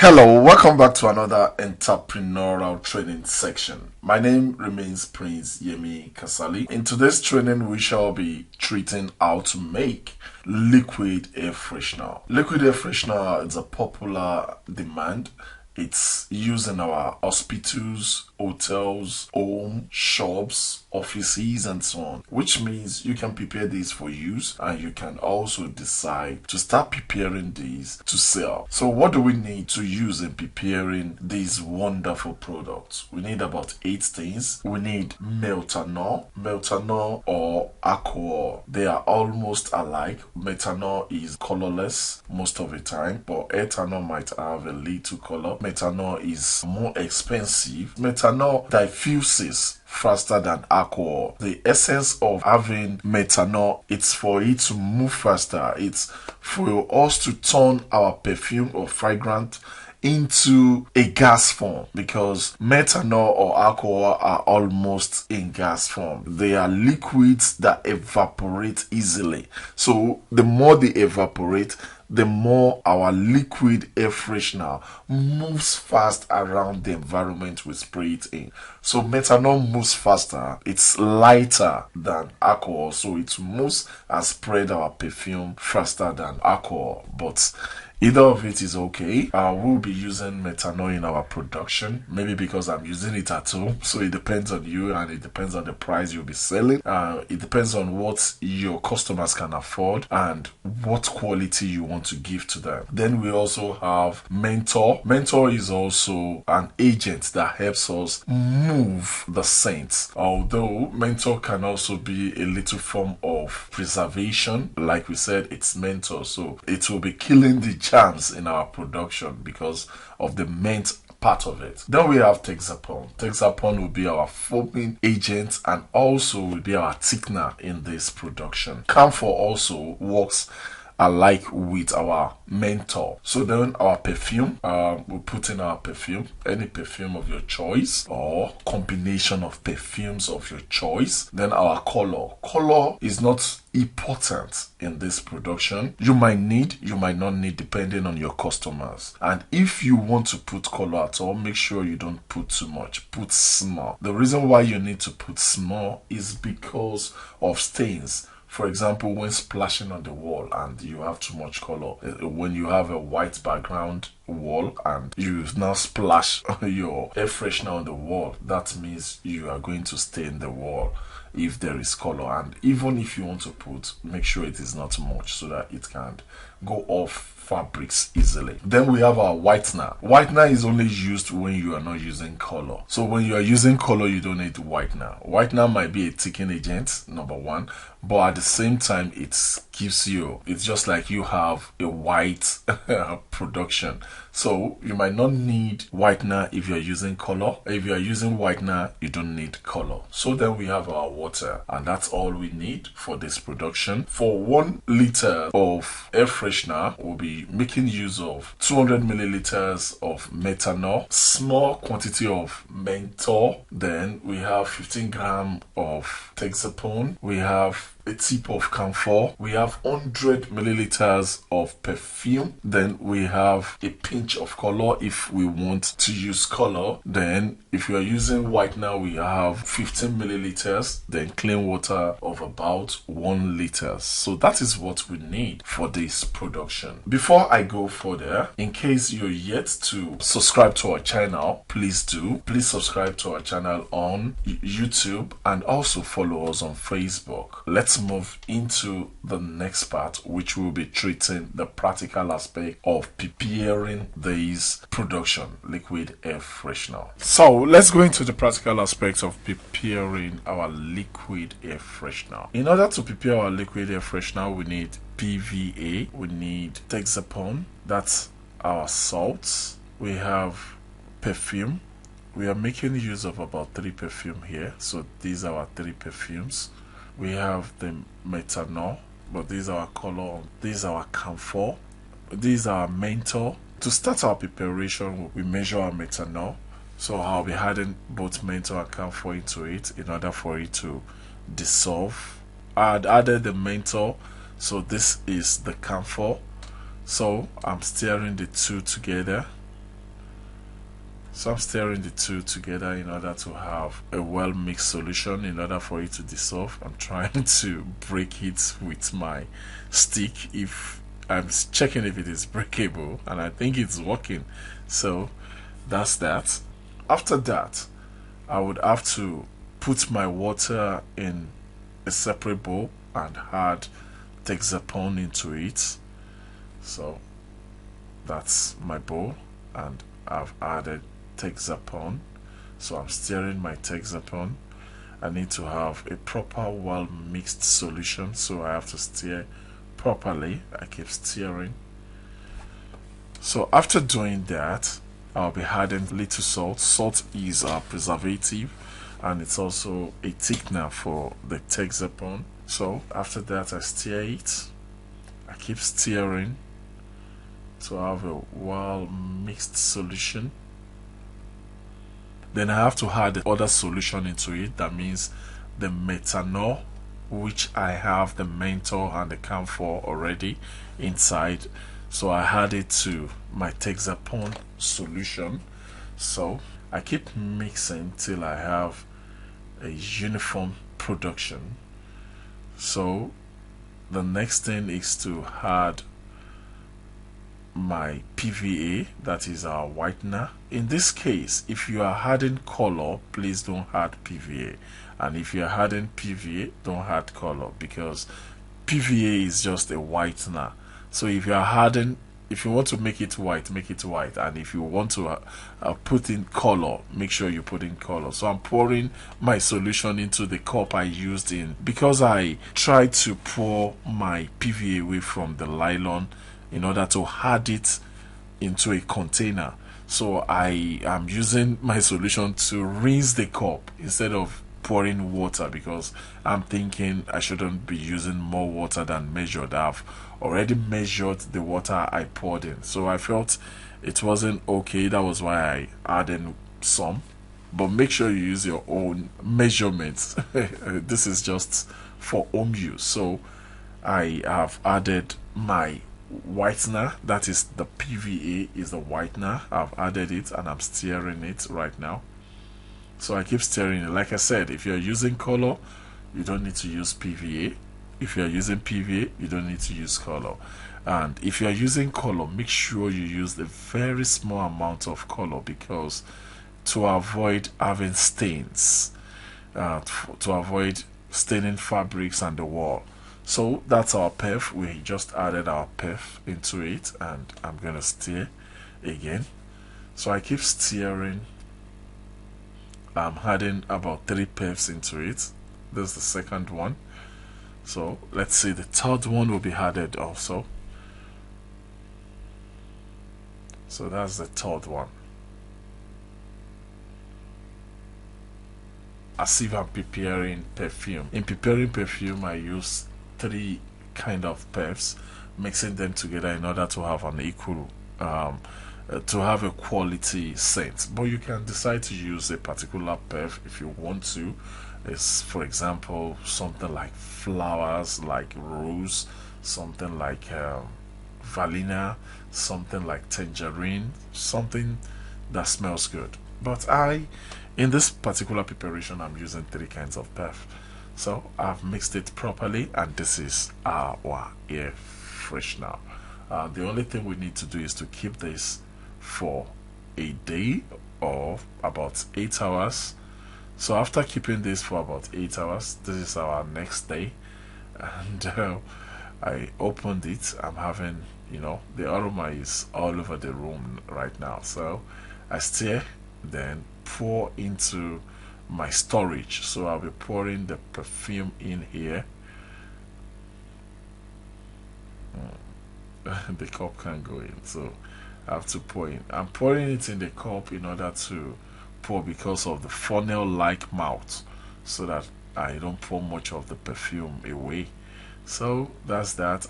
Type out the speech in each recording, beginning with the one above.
Hello, welcome back to another entrepreneurial training section. My name remains Prince Yemi Kasali. In today's training, we shall be treating how to make liquid air freshener. Liquid air freshener is a popular demand. It's used in our hospitals, hotels, home, shops, offices, and so on. Which means you can prepare these for use and you can also decide to start preparing these to sell. So what do we need to use in preparing these wonderful products? We need about 8 things. We need methanol or alcohol. They are almost alike. Methanol is colorless most of the time, but ethanol might have a little color. Methanol is more expensive. Methanol diffuses faster than alcohol. The essence of having methanol, it's for it to move faster. It's for us to turn our perfume or fragrance into a gas form, because methanol or alcohol are almost in gas form. They are liquids that evaporate easily. So the more they evaporate, the more our liquid air freshener moves fast around the environment we spray it in. So methanol moves faster, it's lighter than alcohol, so it moves and spread our perfume faster than alcohol. But either of it is okay. We'll be using methanol in our production, maybe because I'm using it at home. So it depends on you and it depends on the price you'll be selling. It depends on what your customers can afford and what quality you want to give to them. Then we also have menthol. Menthol is also an agent that helps us move the scent. Although menthol can also be a little form of preservation. Like we said, it's menthol, so it will be killing the germs in our production because of the mint part of it. Then we have Texapon. Texapon will be our foaming agent and also will be our thickener in this production. Camphor also works alike with our menthol. So then our perfume, we'll put in our perfume, any perfume of your choice or combination of perfumes of your choice. Then our color. Color is not important in this production. You might need, you might not need, depending on your customers. And if you want to put color at all, make sure you don't put too much. Put small. The reason why you need to put small is because of stains. For example, when splashing on the wall and you have too much color, when you have a white background wall and you now splash your air freshener on the wall, that means you are going to stain the wall if there is color. And even if you want to put, make sure it is not much so that it can go off fabrics easily. Then we have our whitener. Whitener is only used when you are not using color. So when you are using color, you don't need whitener. Whitener might be a thickening agent, number one, but at the same time, it gives you, it's just like you have a white production. So you might not need whitener if you're using color. If you're using whitener, you don't need color. So then we have our water, and that's all we need for this production. For 1 liter of air freshener, we'll be making use of 200 milliliters of methanol, small quantity of menthol, then we have 15 grams of Texapon, we have a tip of camphor, we have 100 milliliters of perfume, then we have a pinch of color if we want to use color. Then if you are using whitener, we have 15 milliliters, then clean water of about 1 liter. So that is what we need for this production. Before I go further, in case you're yet to subscribe to our channel, please do. Please subscribe to our channel on YouTube and also follow us on Facebook. Let's move into the next part, which will be treating the practical aspect of preparing this production liquid air freshener. So let's go into the practical aspects of preparing our liquid air freshener. In order to prepare our liquid air freshener, we need PVA, we need Texapon, that's our salts, we have perfume. We are making use of about 3 perfume here, so these are our 3 perfumes. We have the methanol, but these are our color, these are our camphor, these are our menthol. To start our preparation, we measure our methanol. So I'll be adding both menthol and camphor into it in order for it to dissolve. I had added the menthol, so this is the camphor. So I'm stirring the two together So I'm stirring the two together in order to have a well mixed solution. In order for it to dissolve, I'm trying to break it with my stick. If I'm checking if it is breakable, and I think it's working. So that's that. After that, I would have to put my water in a separate bowl and add Texapon into it. So that's my bowl, and I've added Texapon. So I'm stirring my Texapon. I need to have a proper well mixed solution, so I have to stir properly. I keep stirring. So after doing that, I'll be adding little salt. Salt is a preservative, and it's also a thickener for the Texapon. So after that, I stir it. I keep stirring to have a well mixed solution. Then I have to add the other solution into it. That means the methanol, which I have the menthol and the camphor already inside. So I add it to my Texapon solution. So I keep mixing till I have a uniform production. So the next thing is to add my PVA, that is our whitener. In this case, if you are adding color, please don't add PVA, and if you are adding PVA, don't add color, because PVA is just a whitener. So if you are adding, if you want to make it white, and if you want to put in color, make sure you put in color. So I'm pouring my solution into the cup I used in, because I tried to pour my PVA away from the nylon in order to add it into a container. So I am using my solution to rinse the cup instead of pouring water, because I'm thinking I shouldn't be using more water than measured. I've already measured the water I poured in, so I felt it wasn't okay. That was why I added some, but make sure you use your own measurements. This is just for home use. So I have added my whitener, that is the PVA is the whitener. I've added it and I'm stirring it right now. So I keep stirring it. Like I said, if you're using color, you don't need to use PVA. If you're using PVA, you don't need to use color. And if you're using color, make sure you use a very small amount of color, because to avoid having stains, to avoid staining fabrics and the wall. So that's our perf. We just added our perf into it, and I'm gonna stir again. So I keep stirring. I'm adding about 3 perfs into it. This is the second one. So let's see, the third one will be added also. So that's the third one. As if I'm preparing perfume. In preparing perfume, I use 3 kind of perfs, mixing them together in order to have an equal to have a quality scent. But you can decide to use a particular perf if you want to. It's, for example, something like flowers, like rose, something like vanilla, something like tangerine, something that smells good. But in this particular preparation, I'm using 3 kinds of perf. So I've mixed it properly, and this is our air freshener. The only thing we need to do is to keep this for a day or about 8 hours. So after keeping this for about 8 hours, this is our next day, and I opened it. I'm having, the aroma is all over the room right now. So I stir, then pour into my storage. So I'll be pouring the perfume in here. The cup can't go in, so I have to pour in. I'm pouring it in the cup in order to pour, because of the funnel like mouth, so that I don't pour much of the perfume away. So that's that.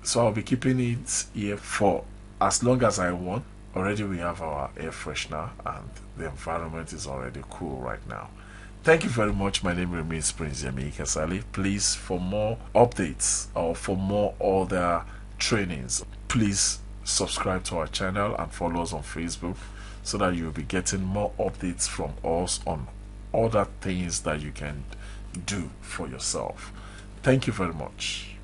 So I'll be keeping it here for as long as I want. Already we have our air freshener, and the environment is already cool right now. Thank you very much. My name remains Prince Yemi Kasali. Please, for more updates or for more other trainings, please subscribe to our channel and follow us on Facebook so that you'll be getting more updates from us on other things that you can do for yourself. Thank you very much.